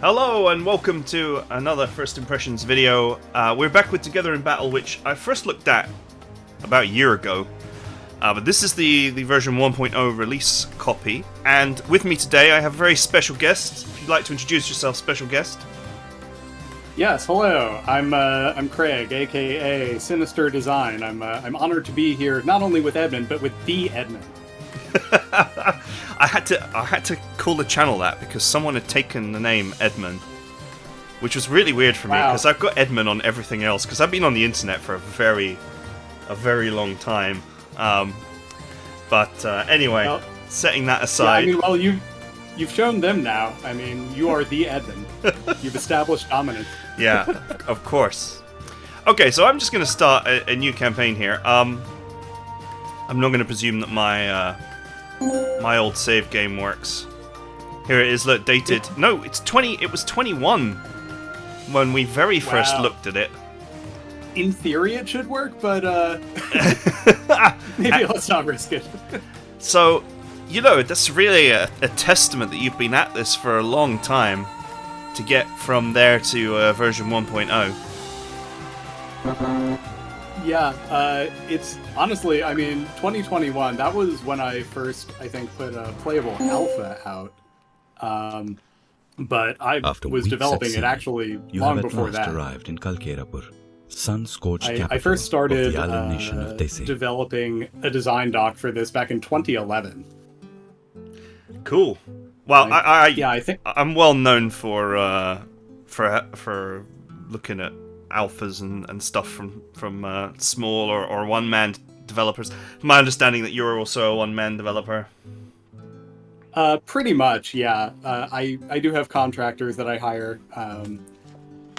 Hello and welcome to another First Impressions video. We're back with Together in Battle, which I first looked at about a year ago. But this is the version 1.0 release copy. And with me today I have a very special guest. If you'd like to introduce yourself, special guest. Yes, hello. I'm Craig, aka Sinister Design. I'm honored to be here not only with Edmund, but with TheEdmon. I had to call the channel that because someone had taken the name Edmon, which was really weird for me because I've got Edmon on everything else because I've been on the internet for a very long time. Anyway, well, setting that aside. Yeah, I mean, you've shown them now. I mean, you are TheEdmon. You've established dominance. Yeah, of course. Okay, so I'm just going to start a new campaign here. I'm not going to presume that my old save game works. Here it is, look, dated. No, it's 20. It was 21 when we very first looked at it. In theory, it should work, but maybe let's not risk it. So, you know, that's really a testament that you've been at this for a long time to get from there to version 1.0. Yeah, it's honestly, I mean, 2021, that was when I first, I think, put a playable alpha out. But I was developing it actually long before that. Arrived in Kalkerapur, sun-scorched I first started of developing a design doc for this back in 2011. Cool. Well, I think I'm well known for looking at alphas and stuff from small or one-man developers. My understanding that you're also a one-man developer. Pretty much, yeah. I do have contractors that I hire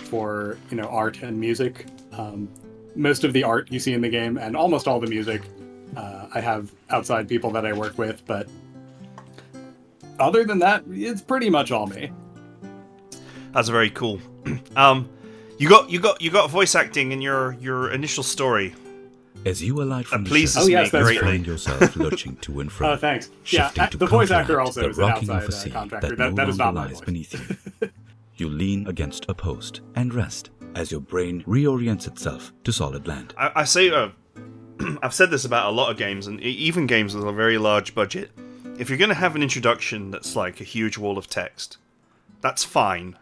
for art and music. Most of the art you see in the game and almost all the music, I have outside people that I work with. But other than that, it's pretty much all me. That's very cool. You got voice acting in your initial story. As you alight from the set, yes, that's you find yourself lurching to and fro. Oh, thanks. Yeah, the voice actor also is an outside contractor. That is not my voice. Beneath you. You lean against a post and rest as your brain reorients itself to solid land. I say, I've said this about a lot of games, and even games with a very large budget. If you're going to have an introduction that's like a huge wall of text, that's fine.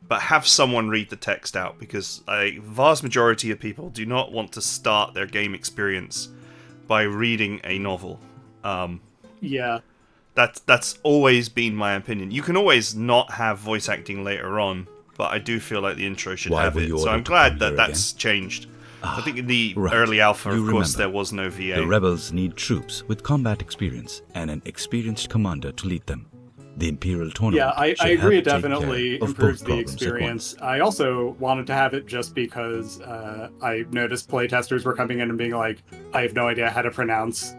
But have someone read the text out, because a vast majority of people do not want to start their game experience by reading a novel. Yeah. That's always been my opinion. You can always not have voice acting later on, but I do feel like the intro should have it. So I'm glad that that's changed. I think in the early alpha, of course, there was no VA. The rebels need troops with combat experience and an experienced commander to lead them. The Imperial tournament. Yeah, I agree. It definitely improves the experience. I also wanted to have it just because I noticed playtesters were coming in and being like, "I have no idea how to pronounce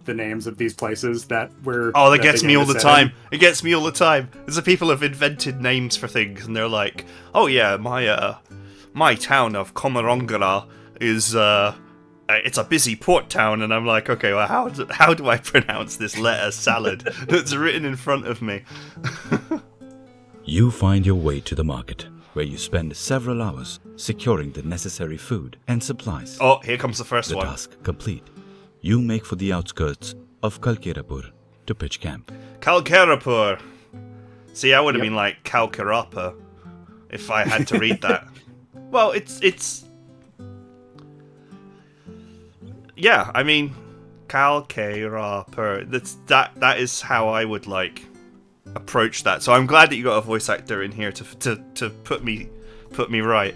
the names of these places that were." Oh, that gets me all the time. It gets me all the time. There's the people have invented names for things, and they're like, "Oh yeah, my town of Komarongara is it's a busy port town," and I'm like, okay, well, how do I pronounce this letter salad that's written in front of me? You find your way to the market, where you spend several hours securing the necessary food and supplies. Oh, here comes the first one. The task complete. You make for the outskirts of Kalkerapur to pitch camp. Kalkerapur. See, I would have been like Kalkarapa if I had to read that. Well, it's. Yeah, I mean, Kalkerapur. That is how I would like approach that. So I'm glad that you got a voice actor in here to put me right.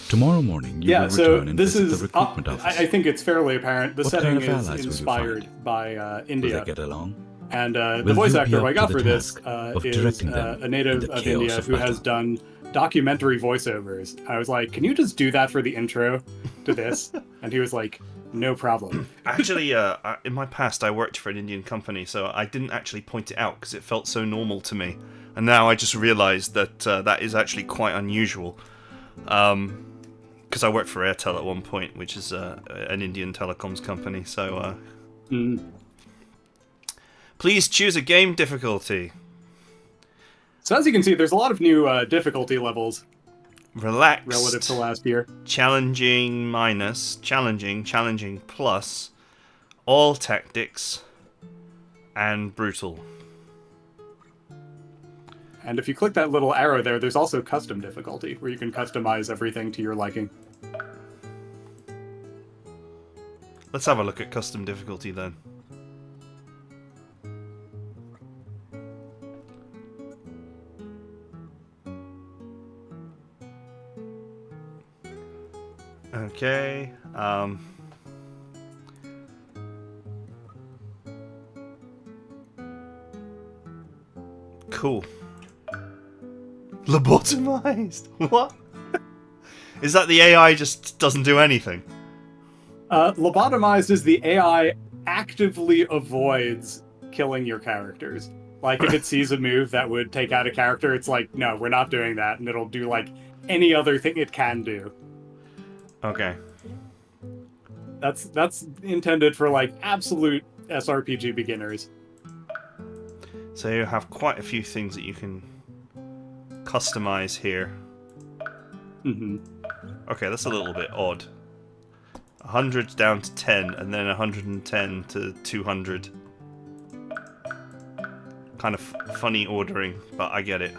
Tomorrow morning, you will return and visit the recruitment office. I think it's fairly apparent. The setting kind of is inspired by India. Will they get along? And the voice actor who I got for this is a native of India who has done documentary voiceovers. I was like, can you just do that for the intro to this? And he was like, no problem. Actually, in my past, I worked for an Indian company, so I didn't actually point it out because it felt so normal to me. And now I just realised that that is actually quite unusual. Because I worked for Airtel at one point, which is an Indian telecoms company. So, please choose a game difficulty. So as you can see, there's a lot of new difficulty levels Relaxed. relative to last year. Challenging minus. Challenging plus. All tactics. And brutal. And if you click that little arrow there, there's also custom difficulty, where you can customize everything to your liking. Let's have a look at custom difficulty then. Okay. Cool. Lobotomized. What? Is that the AI just doesn't do anything? Lobotomized is the AI actively avoids killing your characters. Like, if it sees a move that would take out a character, it's like, no, we're not doing that, and it'll do, like, any other thing it can do. Okay. That's intended for, like, absolute SRPG beginners. So you have quite a few things that you can customize here. Mm-hmm. Okay, that's a little bit odd. 100 down to 10, and then 110 to 200. Kind of funny ordering, but I get it.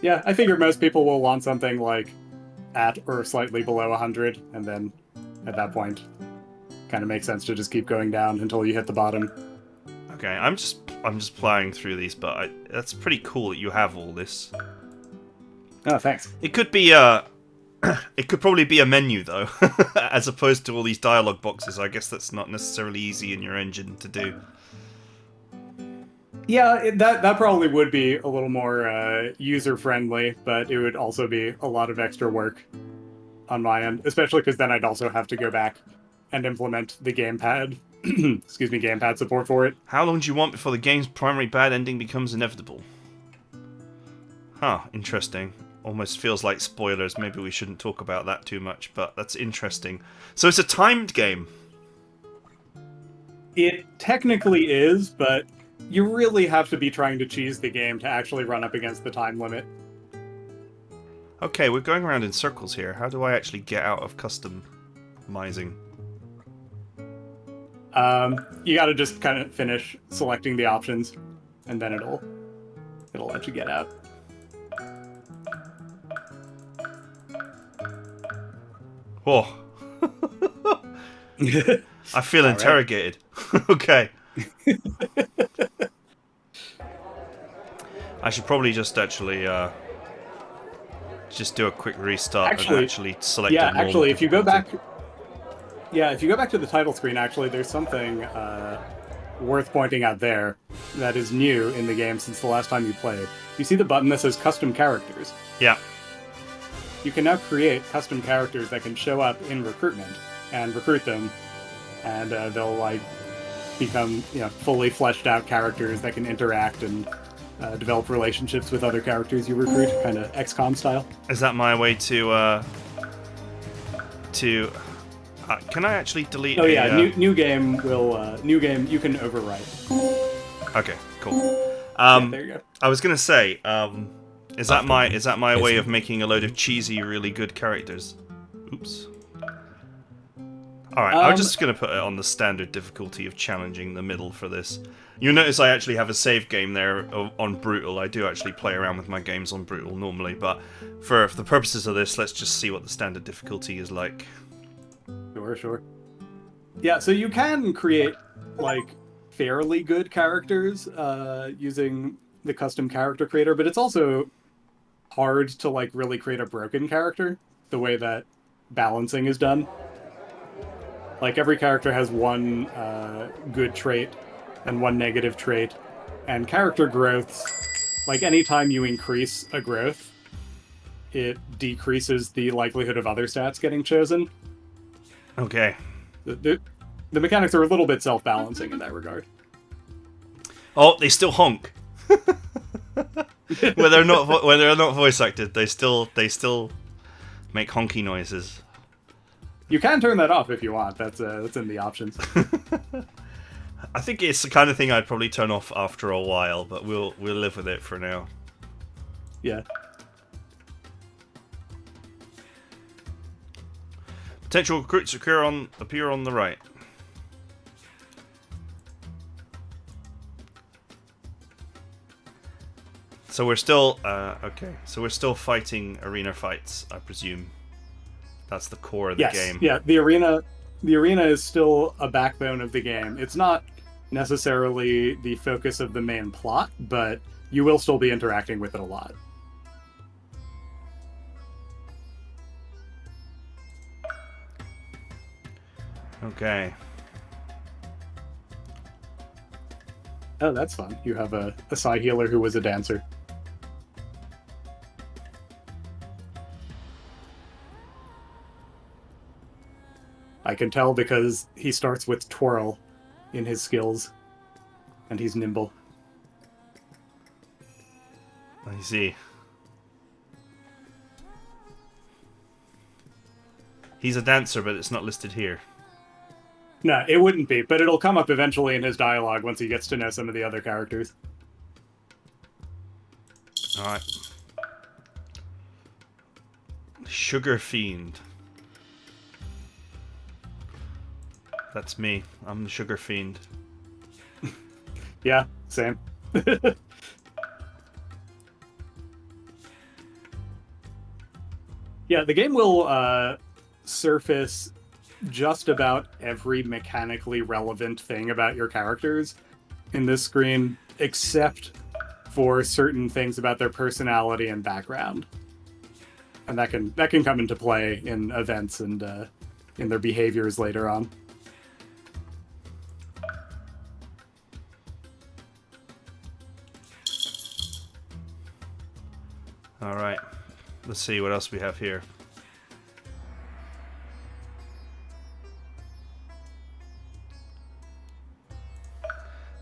Yeah, I figure most people will want something like at or slightly below 100, and then at that point, kind of makes sense to just keep going down until you hit the bottom. Okay, I'm just plowing through these, but that's pretty cool that you have all this. Oh, thanks. It could be it could probably be a menu though, as opposed to all these dialogue boxes. I guess that's not necessarily easy in your engine to do. Yeah, that probably would be a little more user-friendly, but it would also be a lot of extra work on my end, especially because then I'd also have to go back and implement the gamepad, excuse me, gamepad support for it. How long do you want before the game's primary bad ending becomes inevitable? Huh, interesting. Almost feels like spoilers. Maybe we shouldn't talk about that too much, but that's interesting. So it's a timed game. It technically is, but you really have to be trying to cheese the game to actually run up against the time limit. Okay, we're going around in circles here. How do I actually get out of customizing? You gotta just kind of finish selecting the options, and then it'll let you get out. Whoa. I feel interrogated. Okay. I should probably just actually just do a quick restart and actually select. Yeah, actually, if you go back, to the title screen, actually, there's something worth pointing out there that is new in the game since the last time you played. You see the button that says Custom Characters? Yeah. You can now create custom characters that can show up in recruitment and recruit them, and they'll like become fully fleshed out characters that can interact and develop relationships with other characters you recruit, kind of XCOM style. Is that my way to can I actually delete? Oh yeah, new game will new game you can overwrite. Okay, cool. There you go. I was gonna say, is that my way of making a load of cheesy, really good characters? Oops. Alright, I'm just going to put it on the standard difficulty of challenging the middle for this. You'll notice I actually have a save game there on Brutal. I do actually play around with my games on Brutal normally, but for the purposes of this, let's just see what the standard difficulty is like. Sure. Yeah, so you can create, like, fairly good characters using the custom character creator, but it's also hard to, like, really create a broken character, the way that balancing is done. Like, every character has one good trait and one negative trait, and character growths, like, anytime you increase a growth, it decreases the likelihood of other stats getting chosen. Okay. The mechanics are a little bit self-balancing in that regard. Oh, they still honk. when they're not voice acted, they still make honky noises. You can turn that off if you want. That's in the options. I think it's the kind of thing I'd probably turn off after a while, but we'll live with it for now. Yeah. Potential recruits appear on the right. So we're still okay. So we're still fighting arena fights, I presume. That's the core of the game. Yeah, the arena is still a backbone of the game. It's not necessarily the focus of the main plot, but you will still be interacting with it a lot. Okay. Oh, that's fun. You have a side healer who was a dancer. I can tell because he starts with twirl in his skills, and he's nimble. I see. He's a dancer, but it's not listed here. No, it wouldn't be, but it'll come up eventually in his dialogue once he gets to know some of the other characters. Alright. Sugar Fiend. That's me. I'm the Sugar Fiend. Yeah, same. Yeah, the game will surface just about every mechanically relevant thing about your characters in this screen, except for certain things about their personality and background. And that can come into play in events and in their behaviors later on. Alright. Let's see what else we have here.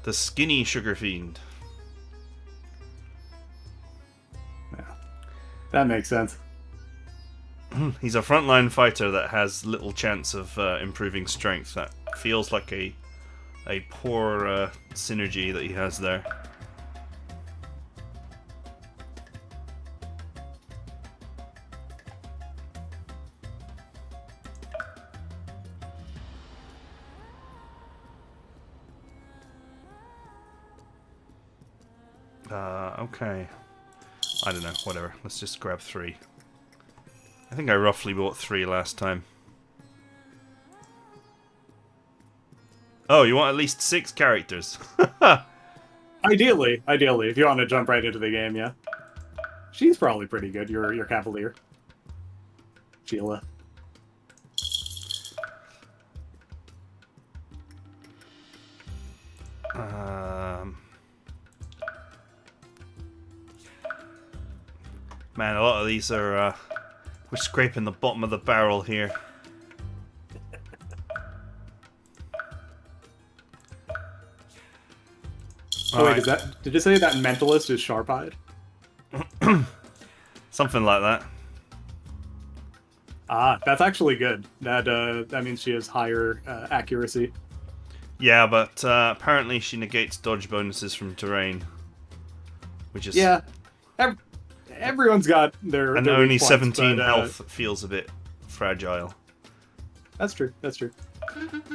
The Skinny Sugar Fiend. Yeah, that makes sense. He's a frontline fighter that has little chance of improving strength. That feels like a poor synergy that he has there. Okay. I don't know, whatever. Let's just grab 3. I think I roughly bought 3 last time. Oh, you want at least 6 characters? Ideally, if you want to jump right into the game, yeah. She's probably pretty good, your Cavalier. Sheila. Man, a lot of these are... we're scraping the bottom of the barrel here. Oh wait, did you say that Mentalist is sharp-eyed? Something like that. Ah, that's actually good. That means she has higher accuracy. Yeah, but apparently she negates dodge bonuses from terrain. Which is... Yeah. Everyone's got their and their only weak points, 17 but, health feels a bit fragile. That's true.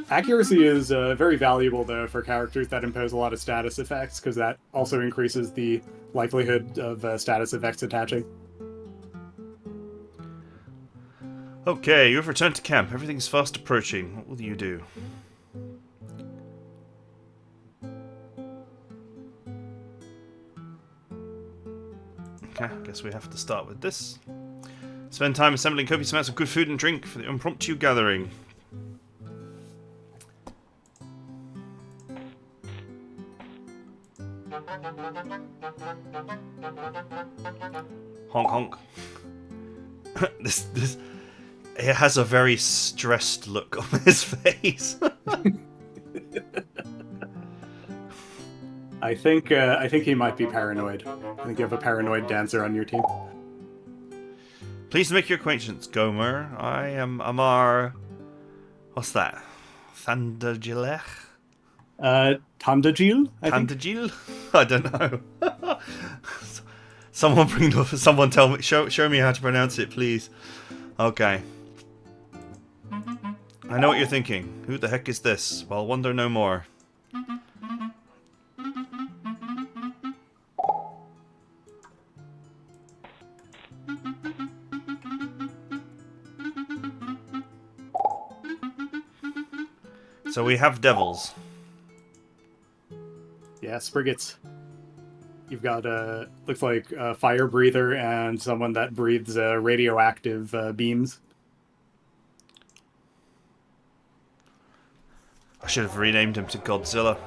Accuracy is very valuable, though, for characters that impose a lot of status effects, because that also increases the likelihood of status effects attaching. Okay, you have returned to camp. Everything's fast approaching. What will you do? Okay, I guess we have to start with this. Spend time assembling copious amounts of good food and drink for the impromptu gathering. Honk honk. This it has a very stressed look on his face. I think he might be paranoid. I think you have a paranoid dancer on your team. Pleased to make your acquaintance, Gomer. I am Amar... What's that? Thundergilech? Tandajil, I think. Tandajil? I don't know. Someone tell me, show me how to pronounce it, please. Okay. I know what you're thinking. Who the heck is this? Well, wonder no more. So we have devils. Yeah, Spriggets. You've got looks like a fire breather and someone that breathes radioactive beams. I should have renamed him to Godzilla.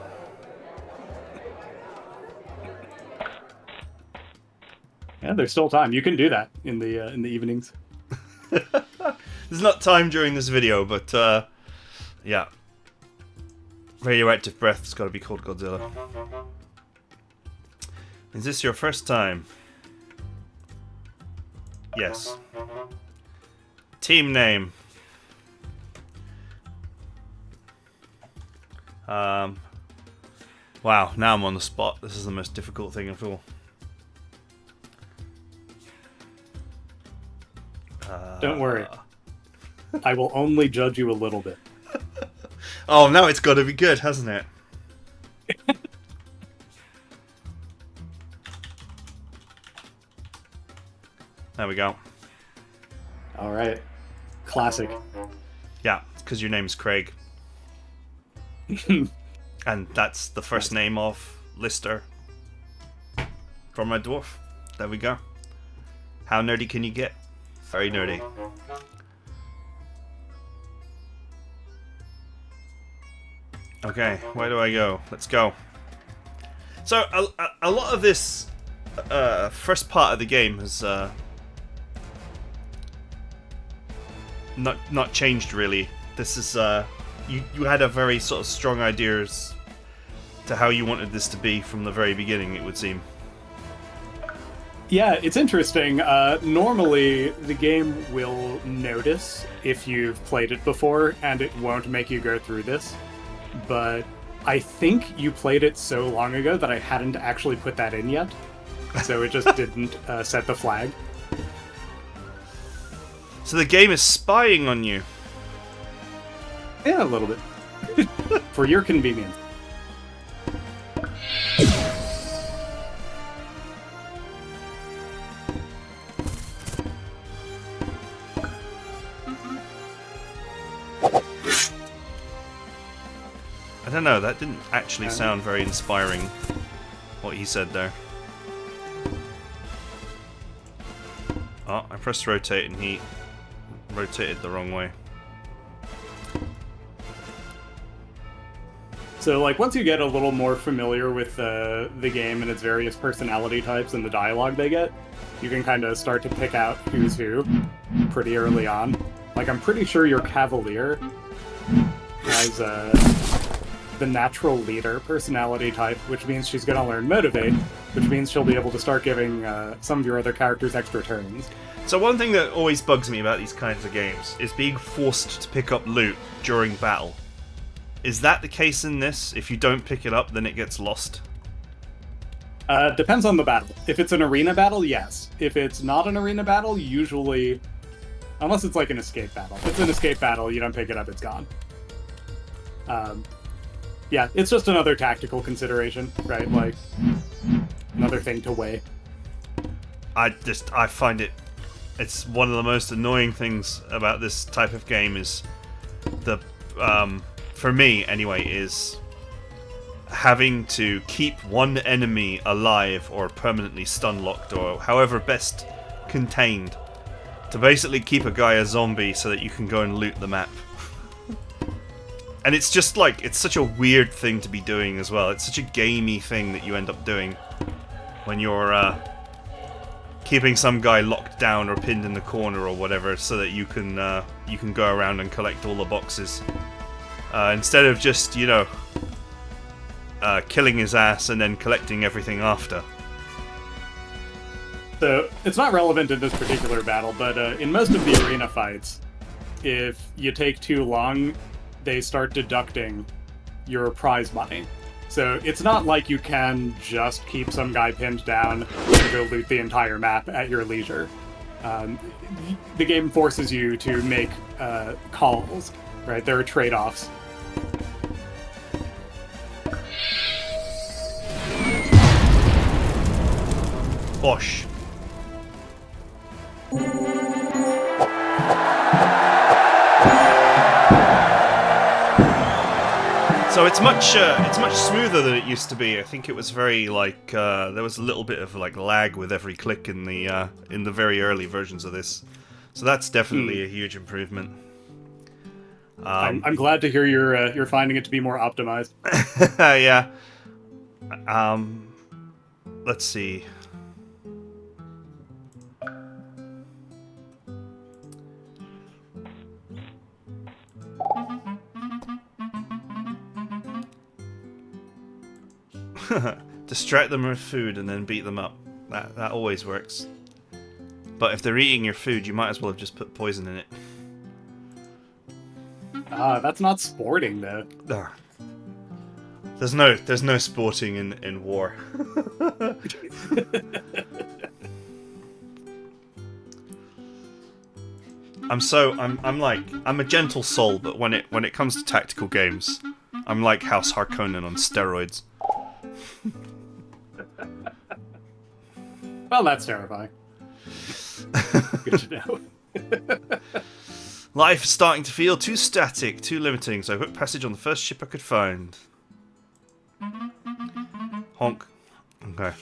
Yeah, there's still time. You can do that in the evenings. There's not time during this video, but yeah. Radioactive breath's got to be called Godzilla. Is this your first time? Yes. Team name. Wow, now I'm on the spot. This is the most difficult thing of all. Don't worry. I will only judge you a little bit. Oh, now it's got to be good, hasn't it? There we go. All right. Classic. Yeah, because your name's Craig. And that's the first name of Lister from my dwarf. There we go. How nerdy can you get? Very nerdy. Okay, where do I go? Let's go. So, a lot of this first part of the game has not changed really. This is you had a very sort of strong ideas to how you wanted this to be from the very beginning, it would seem. Yeah, it's interesting. Normally, the game will notice if you've played it before, and it won't make you go through this. But I think you played it so long ago that I hadn't actually put that in yet. So it just didn't set the flag. So the game is spying on you. Yeah, a little bit. For your convenience. I don't know, that didn't actually sound very inspiring, what he said there. Oh, I pressed rotate and he rotated the wrong way. So, like, once you get a little more familiar with the game and its various personality types and the dialogue they get, you can kind of start to pick out who's who pretty early on. Like, I'm pretty sure your Cavalier has the natural leader personality type, which means she's going to learn Motivate, which means she'll be able to start giving some of your other characters extra turns. So one thing that always bugs me about these kinds of games is being forced to pick up loot during battle. Is that the case in this? If you don't pick it up, then it gets lost? Depends on the battle. If it's an arena battle, yes. If it's not an arena battle, usually... Unless it's like an escape battle. If it's an escape battle, you don't pick it up, it's gone. Yeah, it's just another tactical consideration, right? Like, another thing to weigh. I find it's one of the most annoying things about this type of game is the, for me anyway, is having to keep one enemy alive or permanently stun locked or however best contained to basically keep a guy a zombie so that you can go and loot the map. And it's just like, it's such a weird thing to be doing as well. It's such a gamey thing that you end up doing when you're keeping some guy locked down or pinned in the corner or whatever so that you can go around and collect all the boxes. Instead of just, you know, killing his ass and then collecting everything after. So, it's not relevant in this particular battle, but in most of the arena fights, if you take too long, they start deducting your prize money. So it's not like you can just keep some guy pinned down and go loot the entire map at your leisure. The game forces you to make calls, right? There are trade-offs. Bosh. So it's much smoother than it used to be. I think it was very like there was a little bit of like lag with every click in the very early versions of this. So that's definitely a huge improvement. I'm glad to hear you're finding it to be more optimized. Yeah. Let's see. Distract them with food and then beat them up. That always works. But if they're eating your food, you might as well have just put poison in it. That's not sporting, though. There's no sporting in war. I'm a gentle soul, but when it comes to tactical games, I'm like House Harkonnen on steroids. Well, that's terrifying. Good to know. Life is starting to feel too static, too limiting, so I booked passage on the first ship I could find. Honk. Okay.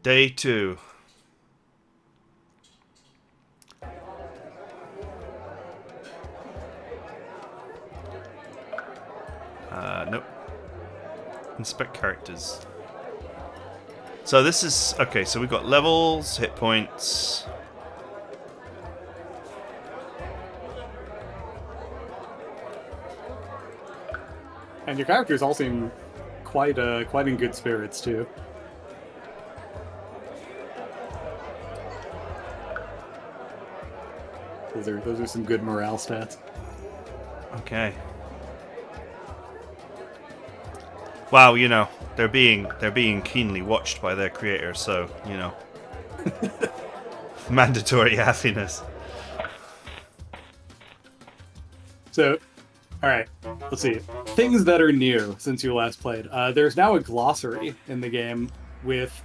Day 2. Nope. Inspect characters. So this is... Okay, so we've got levels, hit points... And your characters all seem quite in good spirits, too. Those are some good morale stats. Okay. Wow, you know, they're being keenly watched by their creator, so, you know. Mandatory happiness. So, alright, let's see. Things that are new since you last played. There's now a glossary in the game with,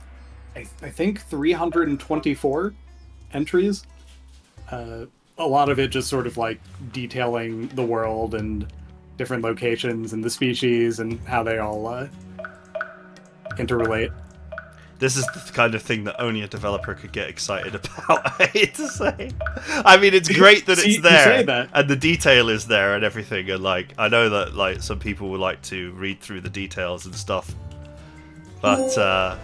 I think, 324 entries. A lot of it just sort of like detailing the world and different locations and the species and how they all interrelate. This is the kind of thing that only a developer could get excited about, I hate to say. I mean, it's great that it's there, and the detail is there and everything, and like, I know that like some people would like to read through the details and stuff, but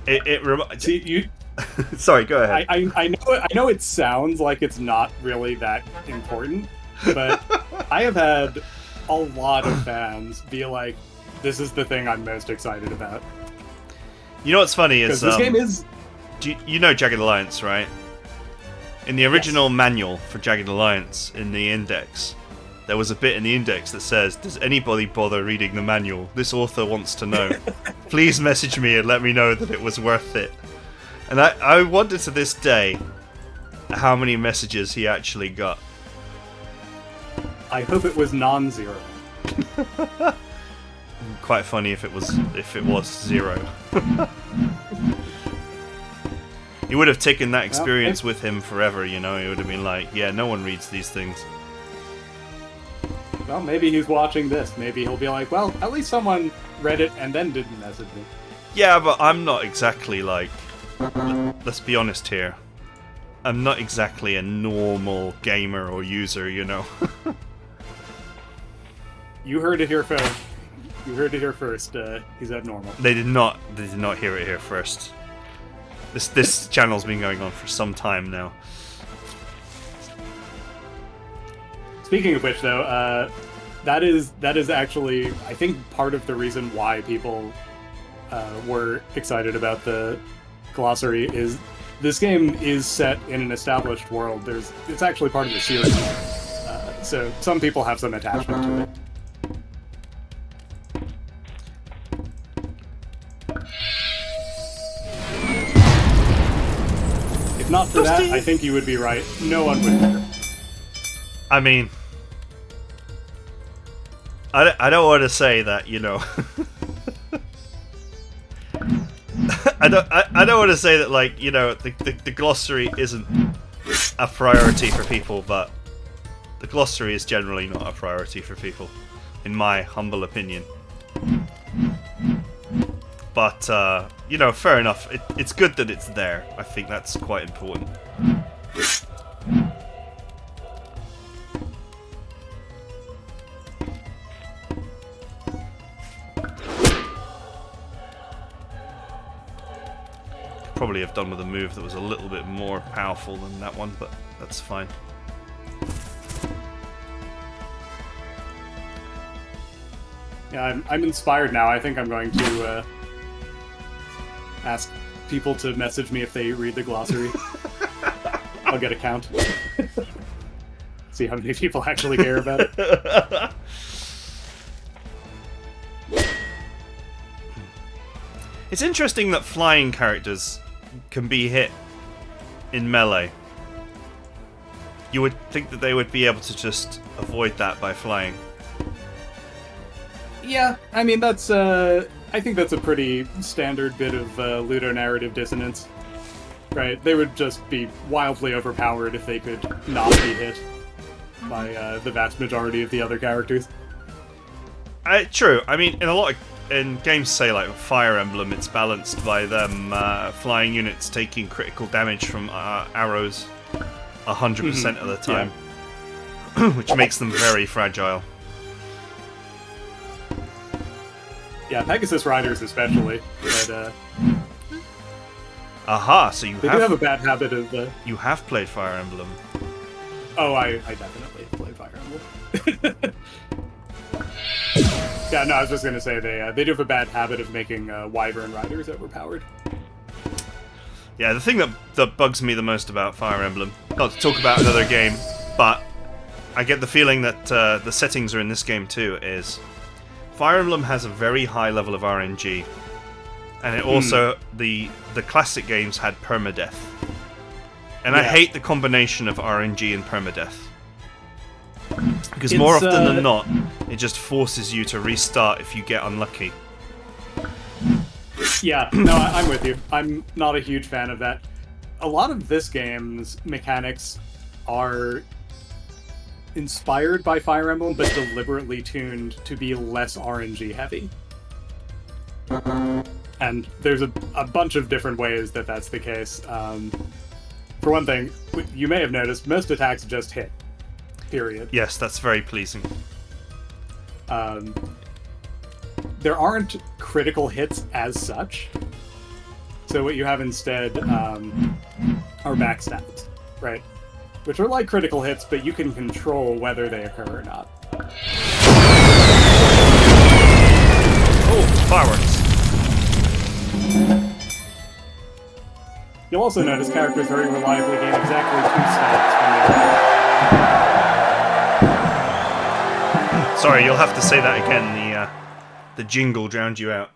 it reminds... See, you... Sorry, go ahead. I know it sounds like it's not really that important, but I have had a lot of fans be like, this is the thing I'm most excited about. You know what's funny is... this game is... You know Jagged Alliance, right? In the original manual for Jagged Alliance, in the index, there was a bit in the index that says, does anybody bother reading the manual? This author wants to know. Please message me and let me know that it was worth it. And I wonder to this day how many messages he actually got. I hope it was non-zero. Quite funny if it was 0. He would have taken that experience with him forever, you know. He would have been like, yeah, no one reads these things. Well, maybe he's watching this. Maybe he'll be like, well, at least someone read it and then didn't message me. Yeah, but I'm not exactly like... Let's be honest here. I'm not exactly a normal gamer or user, you know. You heard it here first. You heard it here first. He's abnormal. They did not hear it here first. This channel's been going on for some time now. Speaking of which, though, that is actually, I think, part of the reason why people were excited about the glossary is this game is set in an established world. It's actually part of the series, so some people have some attachment to it. If not for that, I think you would be right. No one would care. I mean, I don't want to say that, you know. I don't want to say that, like, you know, the glossary isn't a priority for people, but the glossary is generally not a priority for people, in my humble opinion. But, you know, fair enough. It's good that it's there. I think that's quite important. Probably have done with a move that was a little bit more powerful than that one, but that's fine. Yeah, I'm inspired now. I think I'm going to ask people to message me if they read the glossary. I'll get a count. See how many people actually care about it. It's interesting that flying characters can be hit in melee. You would think that they would be able to just avoid that by flying. Yeah, I mean, I think that's a pretty standard bit of ludonarrative dissonance. Right? They would just be wildly overpowered if they could not be hit by the vast majority of the other characters. True. I mean, in games, say like Fire Emblem, it's balanced by them flying units taking critical damage from arrows 100% of the time, which makes them very fragile. Yeah, Pegasus Riders especially. But, aha! So you do have a bad habit of. You have played Fire Emblem. Oh, I definitely played Fire Emblem. Yeah, no, I was just gonna say they do have a bad habit of making Wyvern Riders overpowered. Yeah, the thing that bugs me the most about Fire Emblem, not to talk about another game, but I get the feeling that the settings are in this game too, is Fire Emblem has a very high level of RNG, and it also, the classic games had permadeath. And I hate the combination of RNG and permadeath. Because more often than not, it just forces you to restart if you get unlucky. Yeah, no, I'm with you. I'm not a huge fan of that. A lot of this game's mechanics are inspired by Fire Emblem, but deliberately tuned to be less RNG heavy. And there's a bunch of different ways that that's the case. For one thing, you may have noticed, most attacks just hit. Period. Yes, that's very pleasing. There aren't critical hits as such. So what you have instead are backstabs, right? Which are like critical hits, but you can control whether they occur or not. Oh, fireworks. You'll also notice characters very reliably gain exactly 2 stats when they Sorry, you'll have to say that again. The jingle drowned you out.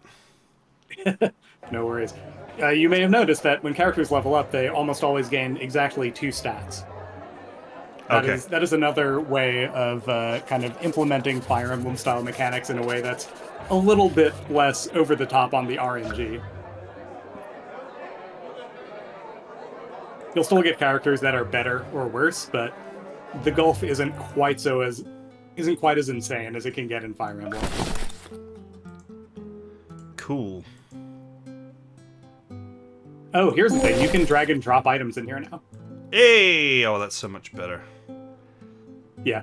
No worries. You may have noticed that when characters level up, they almost always gain exactly 2 stats. That is another way of kind of implementing Fire Emblem style mechanics in a way that's a little bit less over the top on the RNG. You'll still get characters that are better or worse, but the gulf isn't quite as insane as it can get in Fire Emblem. Cool. Oh, here's the thing. You can drag and drop items in here now. Hey! Oh, that's so much better. Yeah.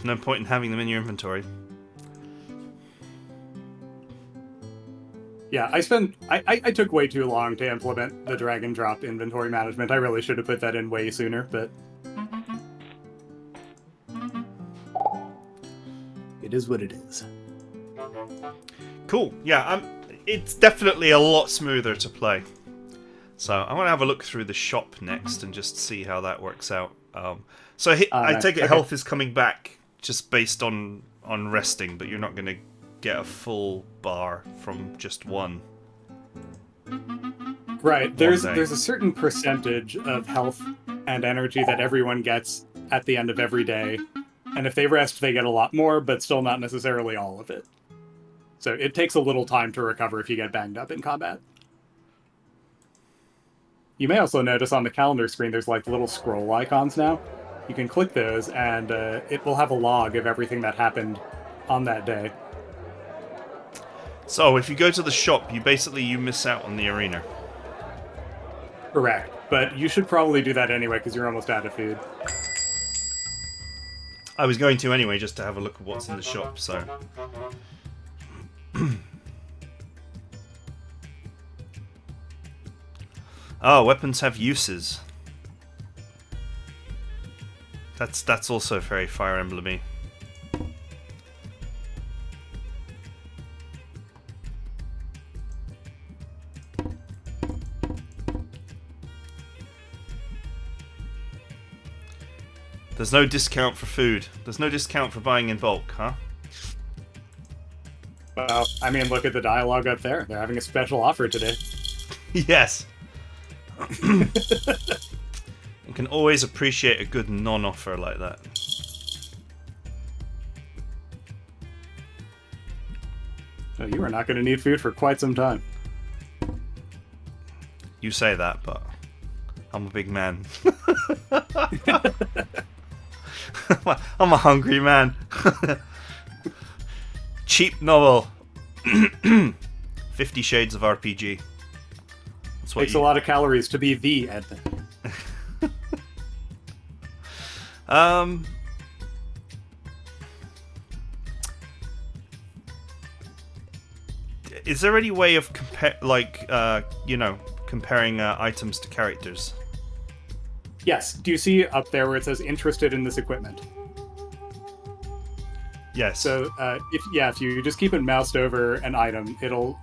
No point in having them in your inventory. Yeah, I took way too long to implement the drag and drop inventory management. I really should have put that in way sooner, but it is what it is. Cool. Yeah, it's definitely a lot smoother to play. So I want to have a look through the shop next and just see how that works out. So I Nice. take it Okay. health is coming back just based on resting, but you're not going to get a full bar from just one. Right. There's day. a certain percentage of health and energy that everyone gets at the end of every day. And if they rest, they get a lot more, but still not necessarily all of it. So it takes a little time to recover if you get banged up in combat. You may also notice on the calendar screen there's like little scroll icons now. You can click those and it will have a log of everything that happened on that day. So if you go to the shop, you miss out on the arena. Correct. But you should probably do that anyway because you're almost out of food. I was going to anyway, just to have a look at what's in the shop, so... Oh, weapons have uses. That's also very Fire Emblem-y. There's no discount for food. There's no discount for buying in bulk, huh? Well, I mean, look at the dialogue up there. They're having a special offer today. Yes. You can always appreciate a good non-offer like that. So you are not going to need food for quite some time. You say that, but I'm a big man. I'm a hungry man. Cheap novel. 50 Shades of RPG. That's what Takes a lot of calories to be the Edmon. Is there any way of comparing items to characters? Yes. Do you see up there where it says interested in this equipment? Yes. So if you just keep it moused over an item, it'll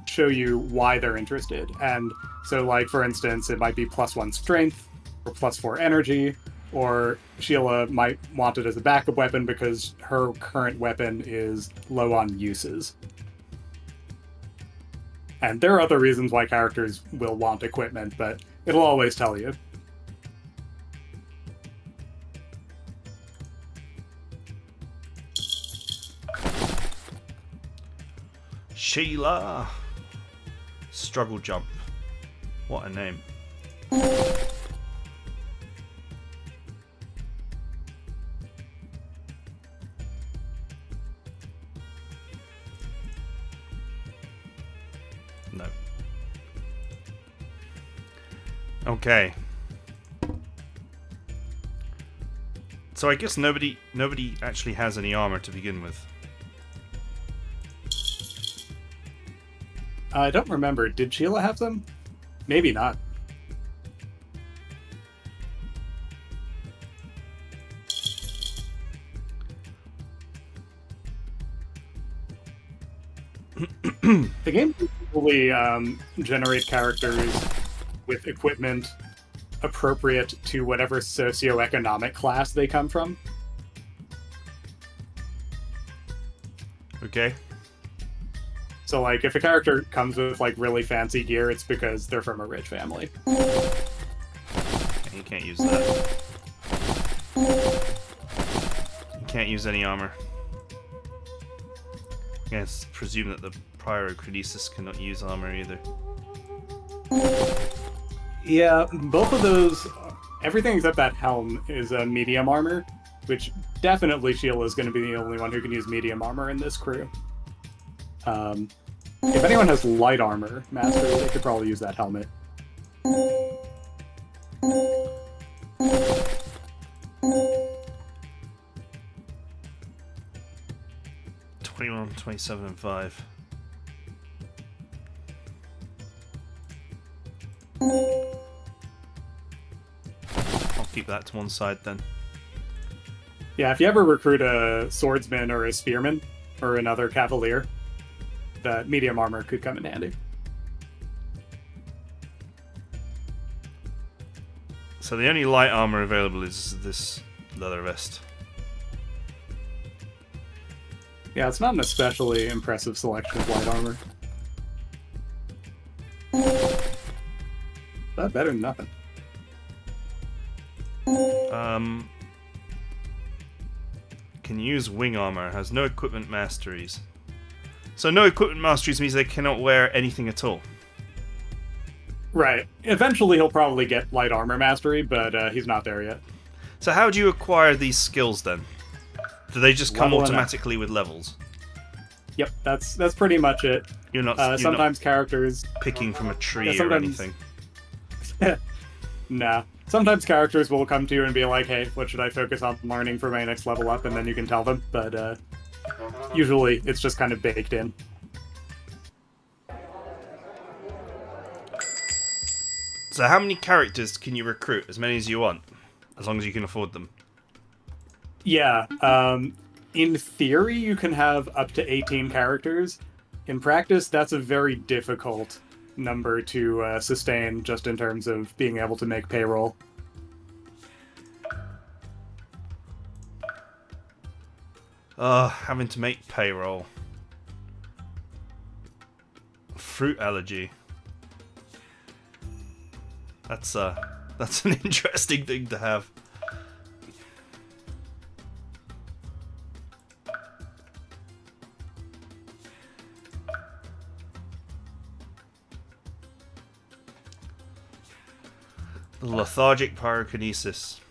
show you why they're interested. And so, like, for instance, it might be +1 strength or +4 energy, or Sheila might want it as a backup weapon because her current weapon is low on uses. And there are other reasons why characters will want equipment, but it'll always tell you. Sheila. Struggle jump. What a name. No. Okay. So I guess nobody actually has any armor to begin with. I don't remember. Did Sheila have them? Maybe not. The game will generate characters with equipment appropriate to whatever socioeconomic class they come from. Okay. So, like, if a character comes with, like, really fancy gear, it's because they're from a rich family. You can't use that. You can't use any armor. I guess presume that the Pyrokinesis cannot use armor either. Yeah, both of those, everything except that helm is a medium armor, which definitely Sheila is going to be the only one who can use medium armor in this crew. If anyone has light armor master, they could probably use that helmet. 21, 27, and 5. I'll keep that to one side then. Yeah, if you ever recruit a swordsman or a spearman or another cavalier, the medium armor could come in handy. So the only light armor available is this leather vest. Yeah, it's not an especially impressive selection of light armor. But better than nothing. Can use wing armor, has no equipment masteries. So no equipment masteries means they cannot wear anything at all. Right. Eventually he'll probably get light armor mastery, but he's not there yet. So how do you acquire these skills then? Do they just come Level automatically with levels? Yep, that's pretty much it. You're not, sometimes characters picking from a tree Yeah, or anything. Nah. Sometimes characters will come to you and be like, hey, what should I focus on learning for my next level up? And then you can tell them, but usually it's just kind of baked in. So how many characters can you recruit? As many as you want, as long as you can afford them. Yeah, in theory you can have up to 18 characters. In practice, that's a very difficult number to sustain, just in terms of being able to make payroll. Having to make payroll. Fruit allergy. That's an interesting thing to have. Lethargic pyrokinesis.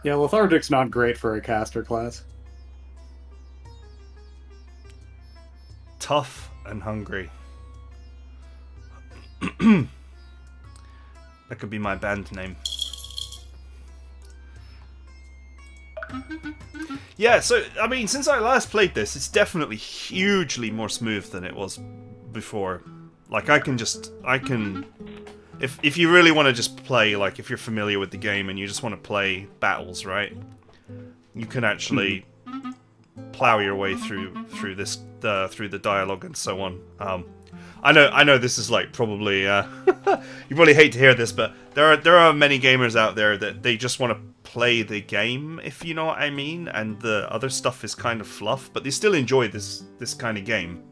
Yeah, lethargic's not great for a caster class. Tough and hungry. That could be my band name. Yeah, so, I mean, since I last played this, it's definitely hugely more smooth than it was before. Like, if you really want to just play, like, if you're familiar with the game and you just want to play battles, right? You can actually plow your way through the dialogue and so on. I know this is like probably you probably hate to hear this, but there are many gamers out there that they just want to play the game, if you know what I mean, and the other stuff is kind of fluff, but they still enjoy this kind of game.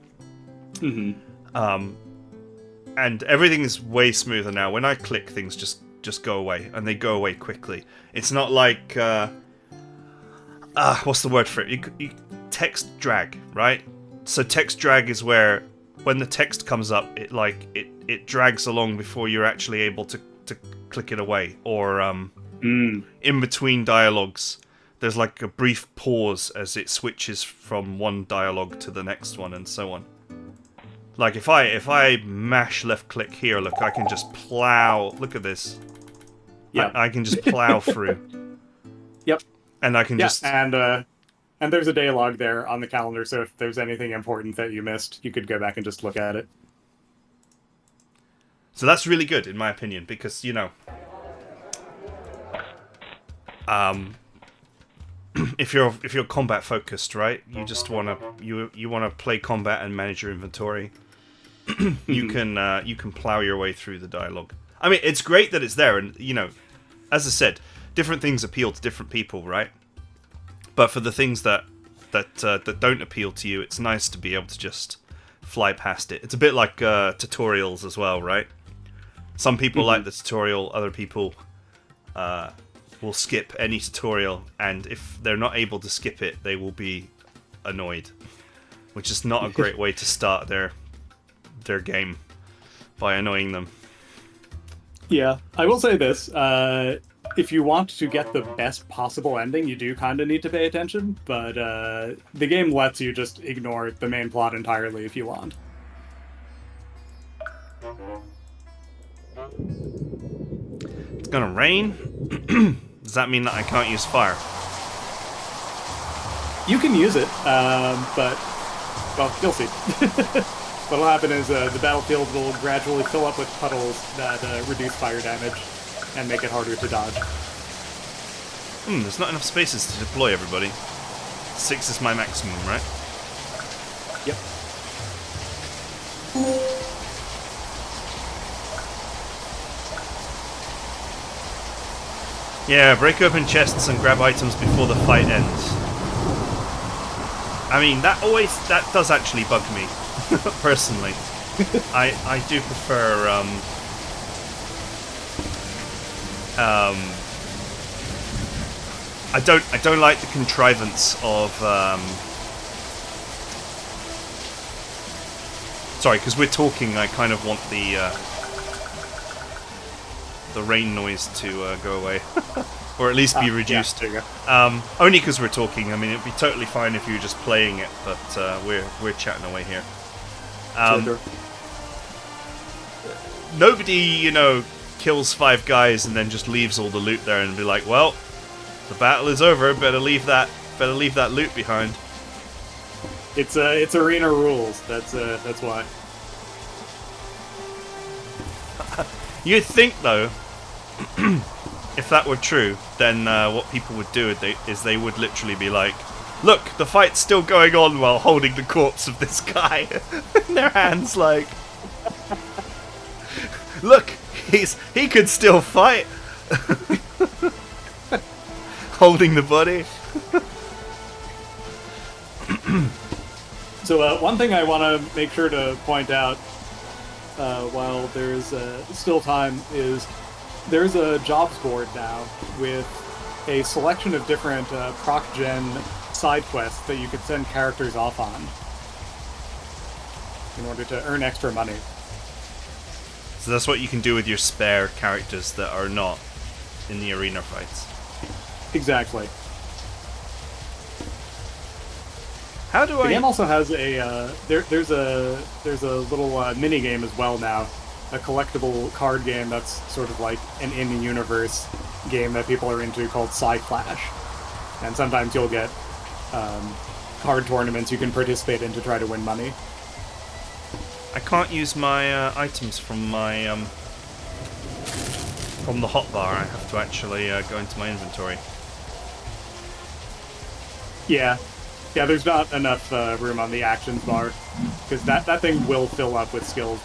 And everything is way smoother now. When I click, things just go away, and they go away quickly. It's not like what's the word for it? You text drag, right? So text drag is where when the text comes up, it drags along before you're actually able to click it away, or in between dialogues, there's like a brief pause as it switches from one dialogue to the next one, and so on. Like if I mash left click here, look, I can just plow. Look at this. Yeah, I can just plow through. Yep. And I can just and there's a day log there on the calendar, so if there's anything important that you missed, you could go back and just look at it. So that's really good, in my opinion, because if you're combat focused, right? You just wanna play combat and manage your inventory. you can plow your way through the dialogue. I mean, it's great that it's there, and as I said, different things appeal to different people, right? But for the things that don't appeal to you, it's nice to be able to just fly past it. It's a bit like tutorials as well, right? Some people like the tutorial, other people will skip any tutorial, and if they're not able to skip it, they will be annoyed, which is not a great way to start their game, by annoying them. Yeah, I will say this. If you want to get the best possible ending, you do kind of need to pay attention, but the game lets you just ignore the main plot entirely if you want. It's gonna rain? Does that mean that I can't use fire? You can use it, but, well, you'll see. What'll happen is the battlefield will gradually fill up with puddles that reduce fire damage and make it harder to dodge. There's not enough spaces to deploy everybody. 6 is my maximum, right? Yep. Yeah, break open chests and grab items before the fight ends. I mean, that does actually bug me, personally. I do prefer, I don't like the contrivance of, sorry, because we're talking, I kind of want the rain noise to go away. Or at least be reduced. Yeah, there you go. Only because we're talking. I mean, it'd be totally fine if you were just playing it, but we're chatting away here. Sure. Nobody, kills 5 guys and then just leaves all the loot there and be like, well, the battle is over. Better leave that loot behind. It's arena rules. That's why. You'd think, though, if that were true, then what people would do is they would literally be like, look, the fight's still going on while holding the corpse of this guy in their hands, like, look, he could still fight. Holding the body. So one thing I want to make sure to point out while there's still time is there's a jobs board now with a selection of different proc-gen side quests that you could send characters off on in order to earn extra money. So that's what you can do with your spare characters that are not in the arena fights. Exactly. How do The I... game also has a there's a little mini game as well now, a collectible card game that's sort of like an in-universe game that people are into called Clash, and sometimes you'll get card tournaments you can participate in to try to win money. I can't use my items from my from the hotbar. I have to actually go into my inventory. Yeah, there's not enough room on the actions bar, because that thing will fill up with skills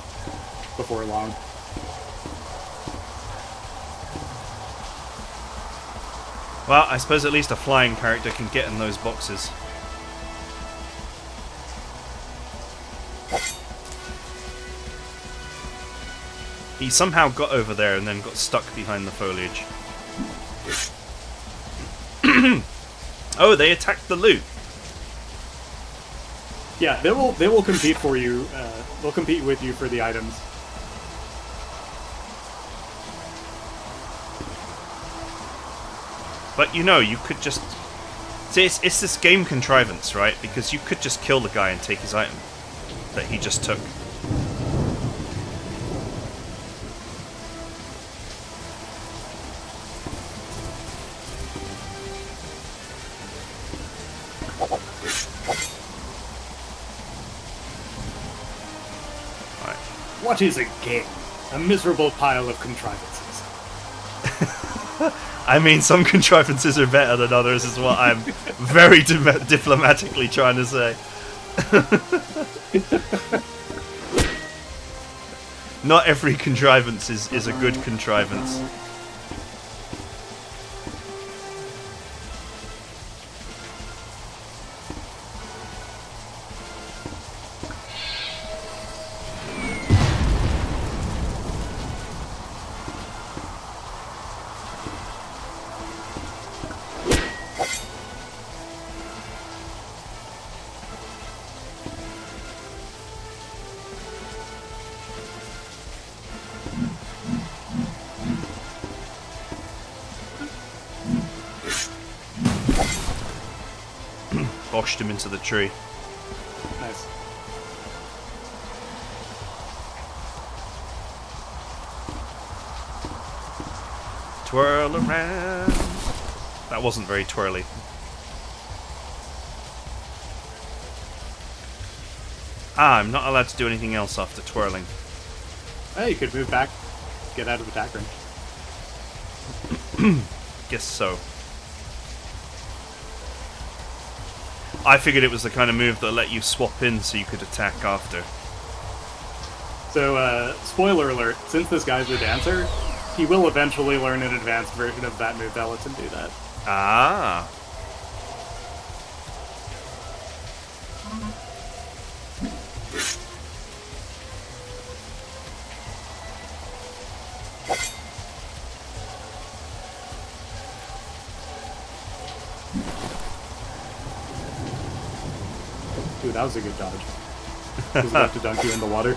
before long. Well, I suppose at least a flying character can get in those boxes. He somehow got over there and then got stuck behind the foliage. Oh, they attacked the loot. Yeah, they will compete for you. They'll compete with you for the items. But you could just... See, it's this game contrivance, right? Because you could just kill the guy and take his item that he just took. What is a game? A miserable pile of contrivances. I mean, some contrivances are better than others, is what I'm very diplomatically trying to say. Not every contrivance is a good contrivance. Boshed him into the tree. Nice. Twirl around. That wasn't very twirly. Ah, I'm not allowed to do anything else after twirling. Oh, you could move back, get out of attack range. Guess so. I figured it was the kind of move that let you swap in so you could attack after. So, spoiler alert, since this guy's a dancer, he will eventually learn an advanced version of that move that lets him do that. Ah. Dude, that was a good dodge. He was about to dunk you in the water.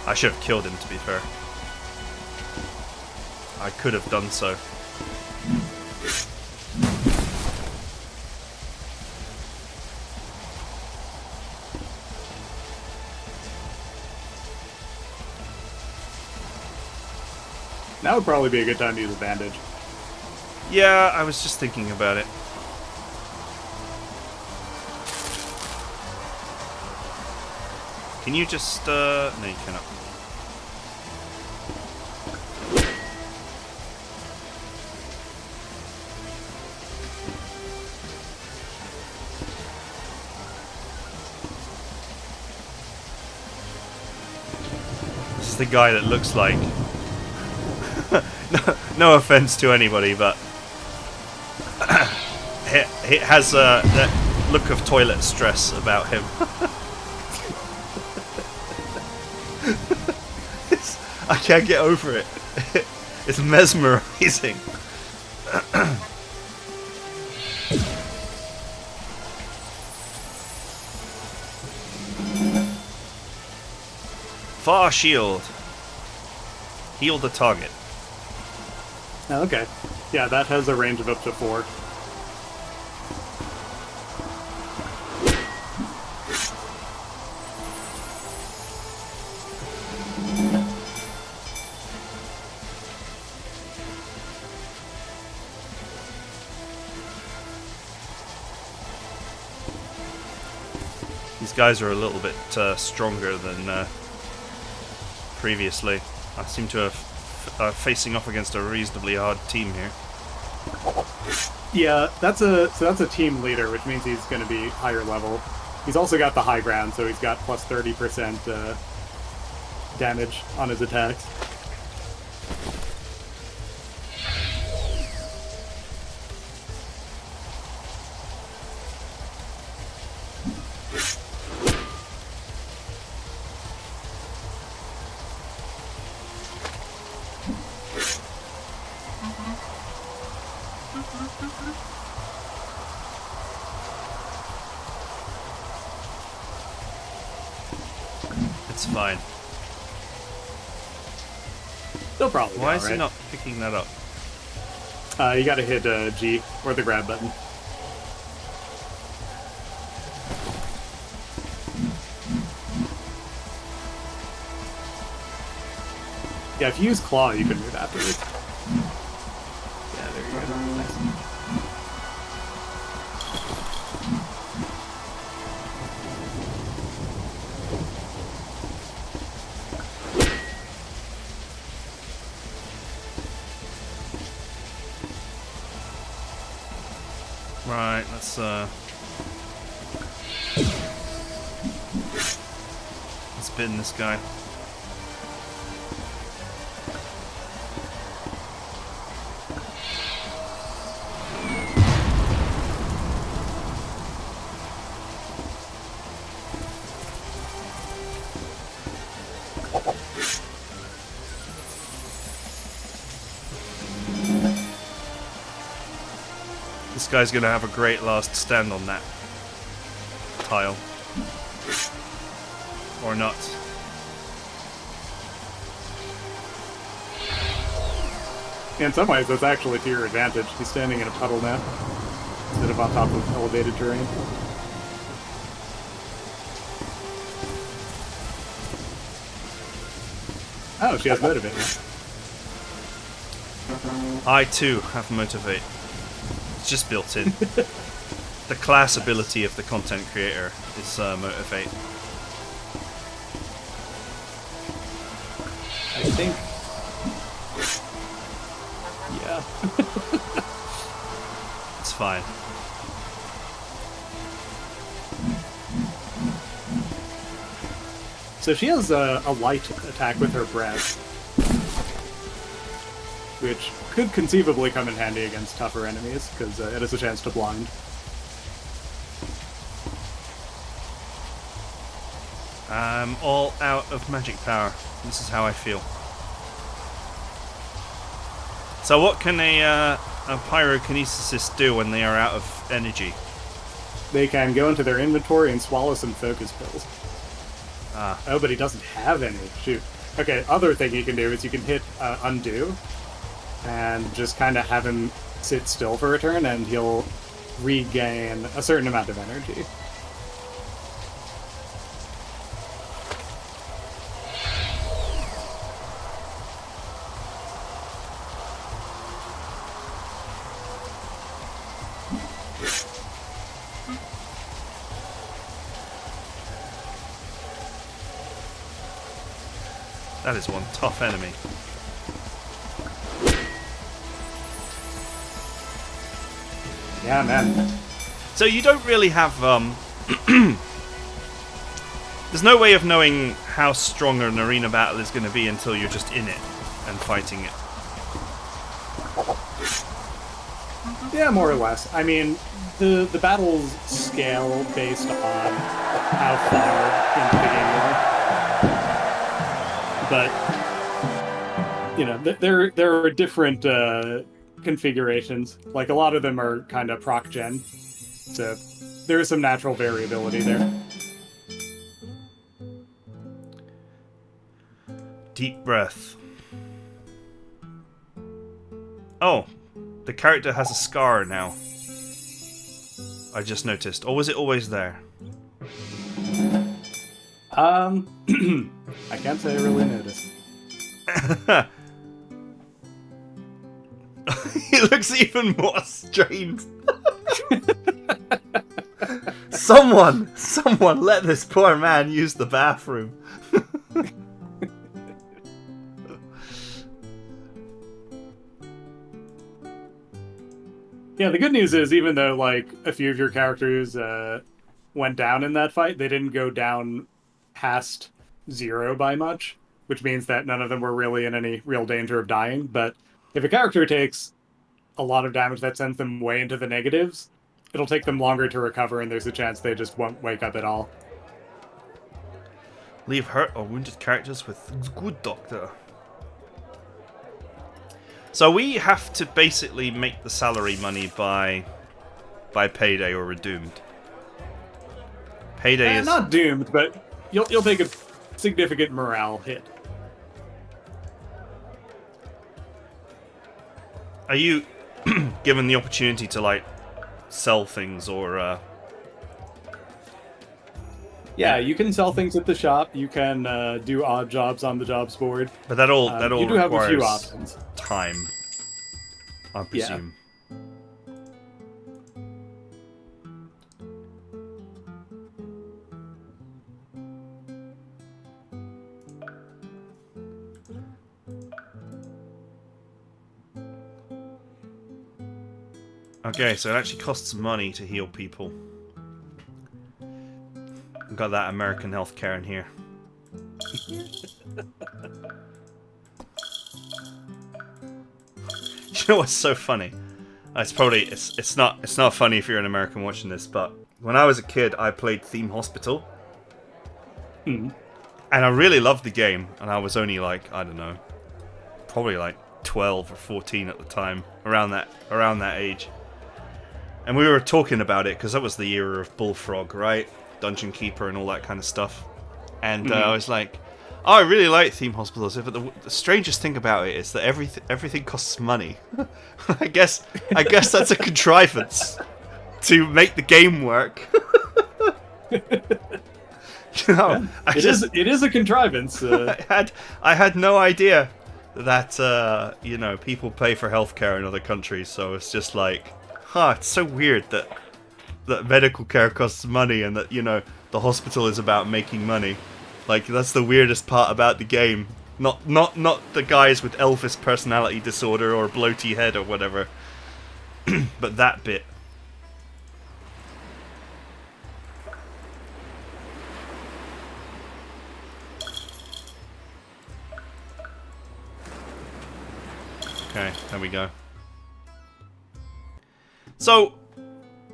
I should have killed him, to be fair. I could have done so. Now would probably be a good time to use a bandage. Yeah, I was just thinking about it. Can you just, no you cannot. This is the guy that looks like... no offense to anybody, but... he has that look of toilet stress about him. I can't get over it. It's mesmerizing. Far shield. Heal the target. Oh, okay. Yeah, that has a range of up to 4. These guys are a little bit stronger than previously. I seem to have facing off against a reasonably hard team here. Yeah, that's a team leader, which means he's going to be higher level. He's also got the high ground, so he's got plus 30% damage on his attacks. It's fine. They'll probably Why be is he alright. not picking that up? You gotta hit G, or the grab button. Yeah, if you use claw, you can move afterwards. Yeah, there you go. Nice. Right, let's bin this guy. This guy's gonna have a great last stand on that tile. Or not. In some ways, that's actually to your advantage. He's standing in a puddle now, instead of on top of elevated terrain. Oh, she has Motivate now. I too have Motivate. It's just built in. the class ability of the content creator is motivate. I think. Yeah. It's fine. So she has a light attack with her breath, which could conceivably come in handy against tougher enemies, because it has a chance to blind. I'm all out of magic power. This is how I feel. So what can a pyrokinesist do when they are out of energy? They can go into their inventory and swallow some focus pills. Ah. Oh, but he doesn't have any. Shoot. Okay, other thing you can do is you can hit undo, and just kind of have him sit still for a turn, and he'll regain a certain amount of energy. That is one tough enemy. Yeah, man. So you don't really have there's no way of knowing how strong an arena battle is going to be until you're just in it and fighting it. Yeah, more or less. I mean, the battles scale based on how far into the game you are. But you know, there are different configurations. Like a lot of them are kind of proc gen, so there is some natural variability there. Deep breath. Oh, the character has a scar now. I just noticed. Or was it always there? I can't say I really noticed. He looks even more strained. Someone let this poor man use the bathroom. Yeah, the good news is, even though like a few of your characters went down in that fight, they didn't go down past 0 by much, which means that none of them were really in any real danger of dying. But if a character takes a lot of damage that sends them way into the negatives, it'll take them longer to recover, and there's a chance they just won't wake up at all. Leave hurt or wounded characters with good doctor. So we have to basically make the salary money by payday or we're doomed. Payday is not doomed, but you'll take a significant morale hit. Are you given the opportunity to like sell things or Yeah, you can sell things at the shop. You can do odd jobs on the jobs board. But that all you do have a few requires options. time, I presume. Okay, so it actually costs money to heal people. We've got that American healthcare in here. You know what's so funny? It's not funny if you're an American watching this, but when I was a kid, I played Theme Hospital, and I really loved the game. And I was only like, I don't know, probably like 12 or 14 at the time, around that age. And we were talking about it because that was the era of Bullfrog, right? Dungeon Keeper and all that kind of stuff. And I was like, oh, I really like Theme Hospitals, but the strangest thing about it is that everything costs money. I guess that's a contrivance to make the game work. You know, it is a contrivance. I had no idea that you know, people pay for healthcare in other countries, so it's just like, it's so weird that that medical care costs money and that, you know, the hospital is about making money. Like, that's the weirdest part about the game. Not the guys with Elvis personality disorder or bloaty head or whatever. But that bit. Okay, there we go. So,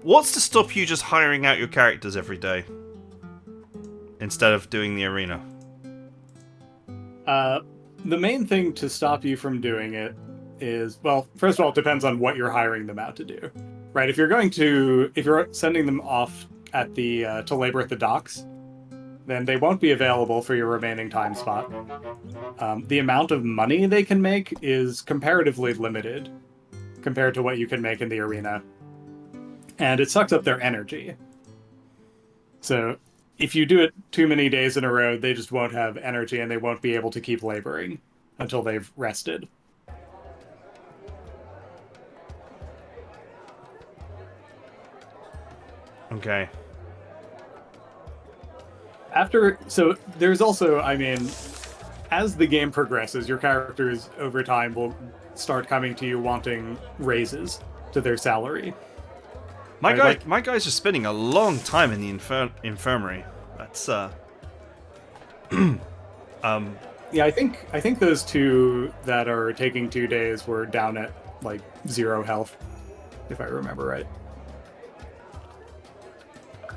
what's to stop you just hiring out your characters every day? Instead of doing the arena? The main thing to stop you from doing it is, well, first of all, it depends on what you're hiring them out to do. Right? If you're sending them off at the to labor at the docks, then they won't be available for your remaining time spot. The amount of money they can make is comparatively limited compared to what you can make in the arena. And it sucks up their energy. So if you do it too many days in a row, they just won't have energy and they won't be able to keep laboring until they've rested. Okay. So there's also, I mean, as the game progresses, your characters over time will start coming to you wanting raises to their salary. My Right, my guys are spending a long time in the infirmary. That's Yeah, I think those two that are taking 2 days were down at like 0 health, if I remember right.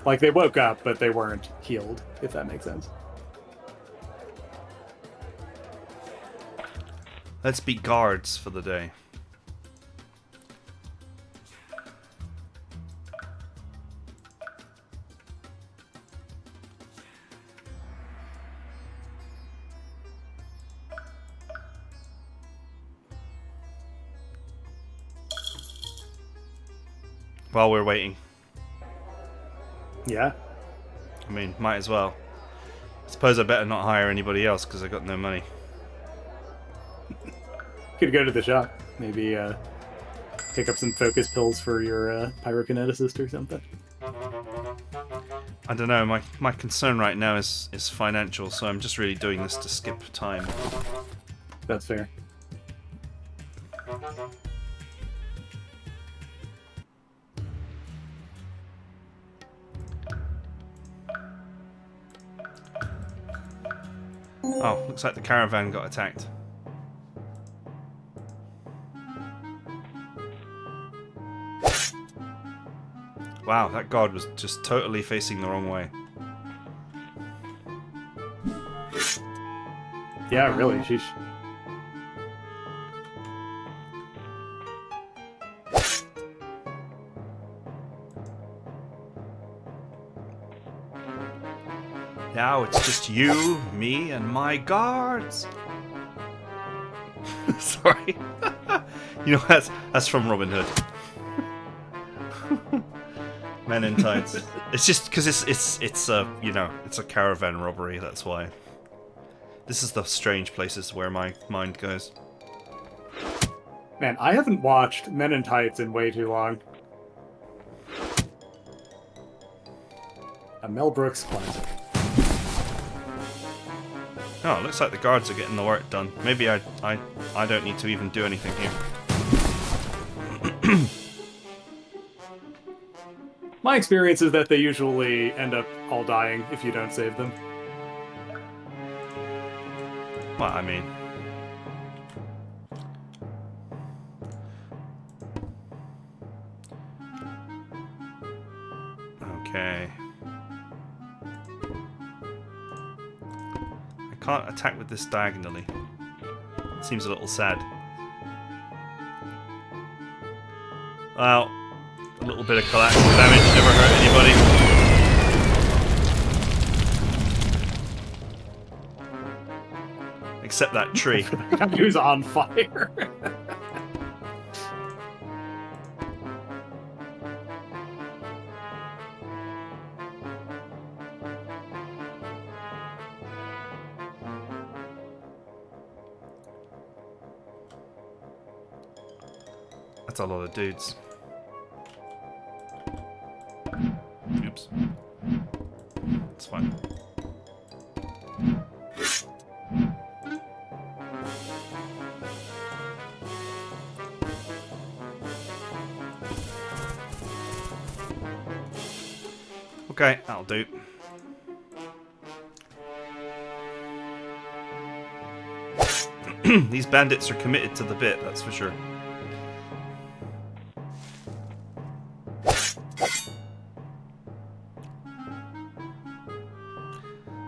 Like they woke up, but they weren't healed, if that makes sense. let's be guards for the day. While we're waiting. Yeah. I mean, might as well. Suppose I better not hire anybody else because I got no money. Could go to the shop. Maybe pick up some focus pills for your pyrokineticist or something. I don't know, my concern right now is financial, so I'm just really doing this to skip time. That's fair. Oh, looks like the caravan got attacked. Wow, that guard was just totally facing the wrong way. Yeah, really. Sheesh. Now it's just you, me, and my guards. Sorry. You know, that's from Robin Hood. Men in tights. It's just because it's a, you know, it's a caravan robbery. That's why. This is the strange places where my mind goes. Man, I haven't watched Men in Tights in way too long. A Mel Brooks classic. Oh, it looks like the guards are getting the work done. Maybe I don't need to even do anything here. My experience is that they usually end up all dying if you don't save them. Well, I mean... Okay. I can't attack with this diagonally. It seems a little sad. Well, a little bit of collateral damage never hurt anybody. Except that tree. He was on fire. That's a lot of dudes. Okay, that'll do. These bandits are committed to the bit, that's for sure.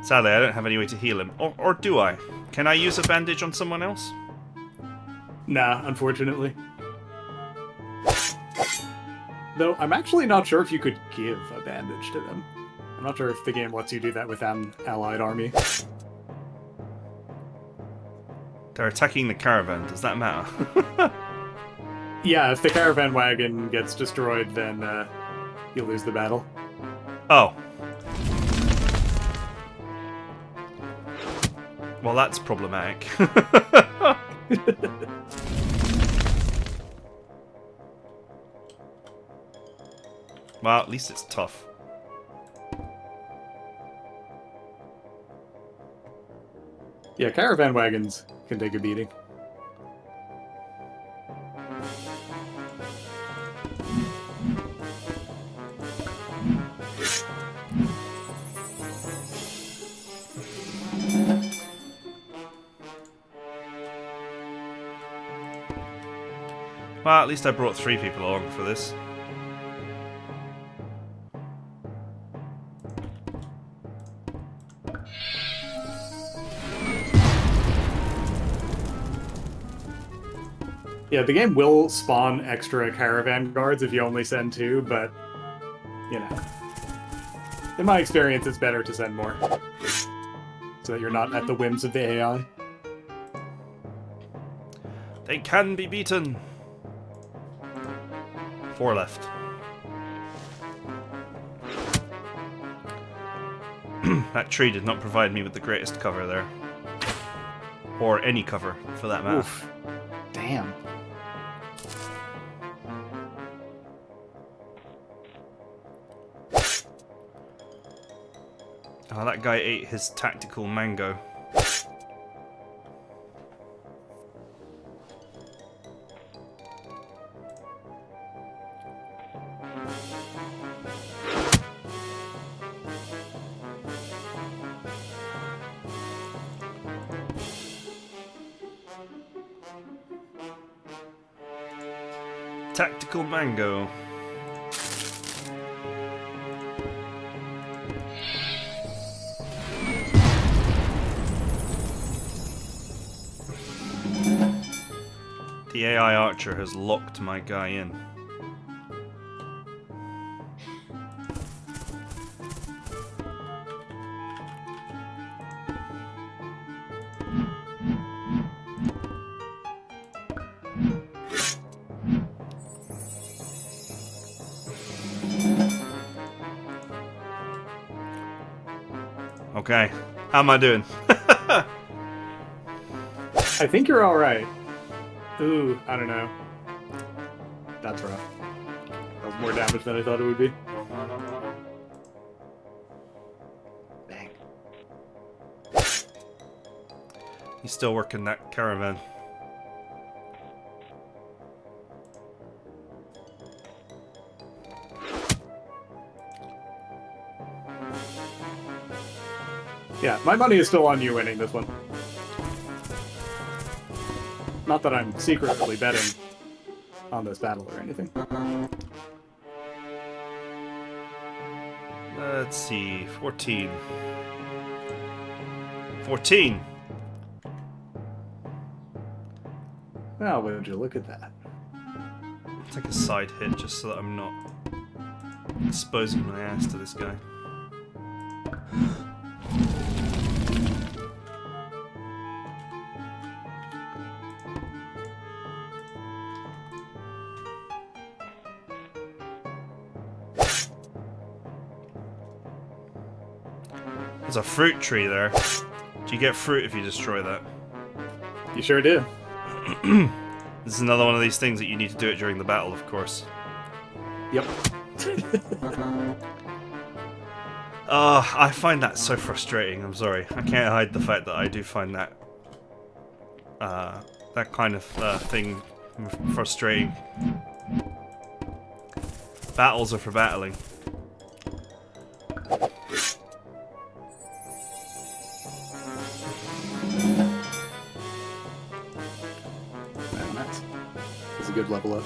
Sadly, I don't have any way to heal him. Or do I? Can I use a bandage on someone else? Nah, unfortunately. Though, I'm actually not sure if you could give a bandage to them. I'm not sure if the game lets you do that with an allied army. They're attacking the caravan, does that matter? Yeah, if the caravan wagon gets destroyed, then you lose the battle. Oh. Well, that's problematic. Well, at least it's tough. Yeah, caravan wagons can take a beating. Well, at least I brought 3 people along for this. Yeah, the game will spawn extra caravan guards if you only send 2, but, you know. In my experience, it's better to send more. So that you're not at the whims of the AI. They can be beaten! 4 left. That tree did not provide me with the greatest cover there. Or any cover, for that matter. Oof. Damn. Oh, that guy ate his tactical mango. Tactical mango. The AI archer has locked my guy in. Okay, how am I doing? I think you're alright. Ooh, I don't know. That's rough. That was more damage than I thought it would be. Dang. He's still working that caravan. Yeah, my money is still on you winning this one. Not that I'm secretly betting on this battle or anything. Let's see, 14. 14! Well, would you look at that? Take a side hit just so that I'm not exposing my ass to this guy. There's a fruit tree there. Do you get fruit if you destroy that? You sure do. This is another one of these things that you need to do it during the battle, of course. Yep. I find that so frustrating, I'm sorry. I can't hide the fact that I do find that that kind of thing frustrating. Battles are for battling. a good level up.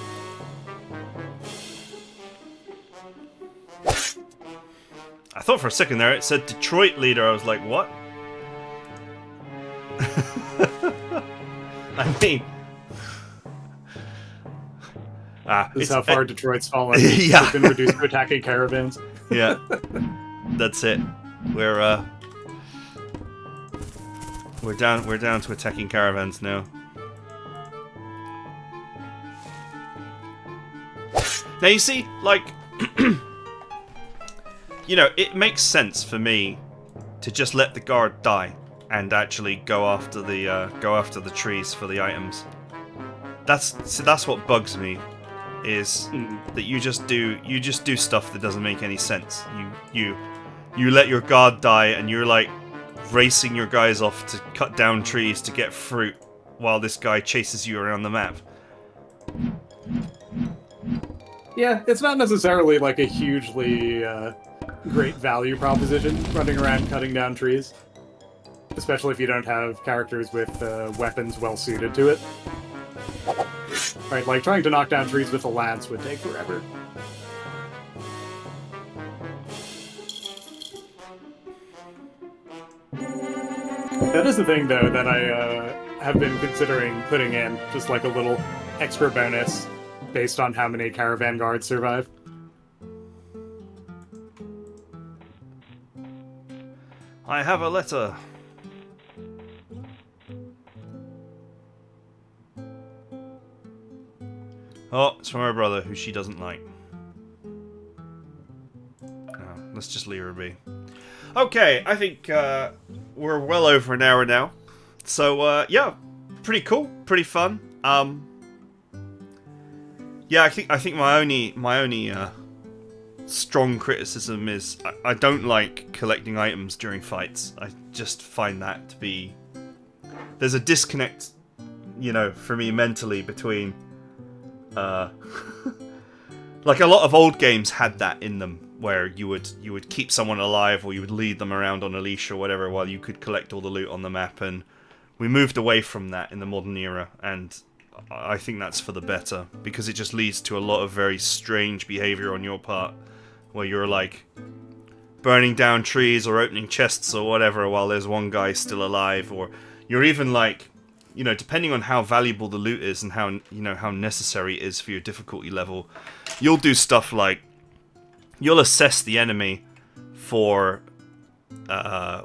I thought for a second there it said Detroit leader. I was like, what? I mean... This is how far Detroit's fallen. Yeah. They've been reduced to attacking caravans. Yeah. That's it. We're down to attacking caravans now. Now you see, like, you know, it makes sense for me to just let the guard die and actually go after the trees for the items. That's what bugs me, is that you just do stuff that doesn't make any sense. You let your guard die and you're like racing your guys off to cut down trees to get fruit while this guy chases you around the map. Yeah, it's not necessarily like a hugely great value proposition, running around cutting down trees. Especially if you don't have characters with weapons well suited to it. Right, like trying to knock down trees with a lance would take forever. That is the thing, though, that I have been considering putting in, just like a little extra bonus based on how many caravan guards survive. I have a letter. Oh, it's from her brother, who she doesn't like. Oh, let's just leave her be. Okay, I think we're well over an hour now. So, yeah, pretty cool, pretty fun. Yeah, I think my only strong criticism is I don't like collecting items during fights. I just find that to be... There's a disconnect, you know, for me mentally between... like a lot of old games had that in them, where you would keep someone alive or you would lead them around on a leash or whatever while you could collect all the loot on the map, and we moved away from that in the modern era, and I think that's for the better, because it just leads to a lot of very strange behavior on your part, where you're like burning down trees or opening chests or whatever while there's one guy still alive, or you're even like, you know, depending on how valuable the loot is and how, you know, how necessary it is for your difficulty level, you'll do stuff like you'll assess the enemy for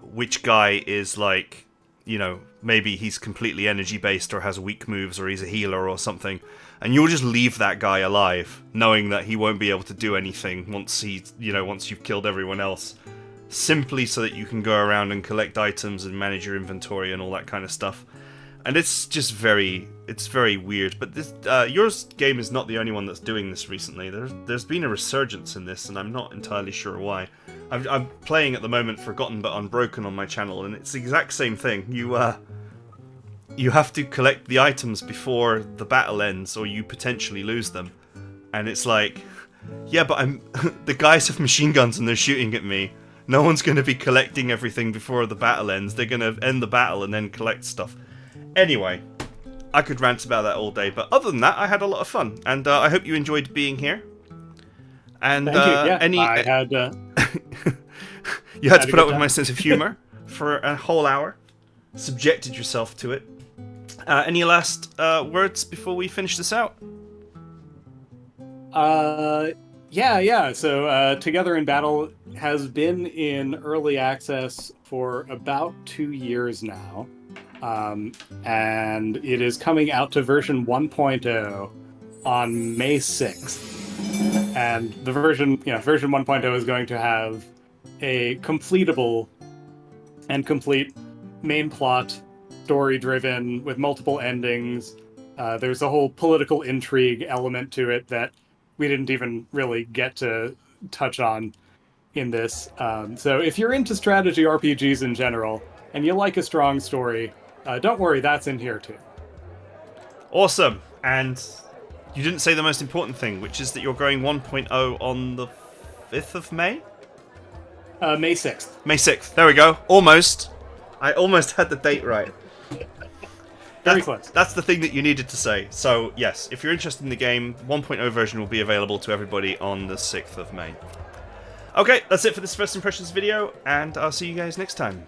which guy is like, you know, maybe he's completely energy based or has weak moves or he's a healer or something, and you'll just leave that guy alive knowing that he won't be able to do anything once you've killed everyone else, simply so that you can go around and collect items and manage your inventory and all that kind of stuff. And it's just very weird. But this, yours game is not the only one that's doing this recently. There's been a resurgence in this, and I'm not entirely sure why. I'm playing at the moment Forgotten but Unbroken on my channel, and it's the exact same thing. You have to collect the items before the battle ends, or you potentially lose them. And it's like, yeah, but the guys have machine guns and they're shooting at me. No one's going to be collecting everything before the battle ends. They're going to end the battle and then collect stuff. Anyway, I could rant about that all day, but other than that, I had a lot of fun, and I hope you enjoyed being here. And Thank you. Yeah, I had you had to put up with my sense of humor for a whole hour, subjected yourself to it. Any last words before we finish this out? Yeah. So, Together in Battle has been in early access for about 2 years now. And it is coming out to version 1.0 on May 6th. And the version 1.0 is going to have a completable and complete main plot, story-driven, with multiple endings. There's a whole political intrigue element to it that we didn't even really get to touch on in this. So if you're into strategy RPGs in general, and you like a strong story, don't worry, that's in here too. Awesome. And you didn't say the most important thing, which is that you're going 1.0 on the 5th of May? May 6th. May 6th. There we go. Almost. I almost had the date right. Very close. That's the thing that you needed to say. So, yes, if you're interested in the game, 1.0 version will be available to everybody on the 6th of May. Okay, that's it for this first impressions video, and I'll see you guys next time.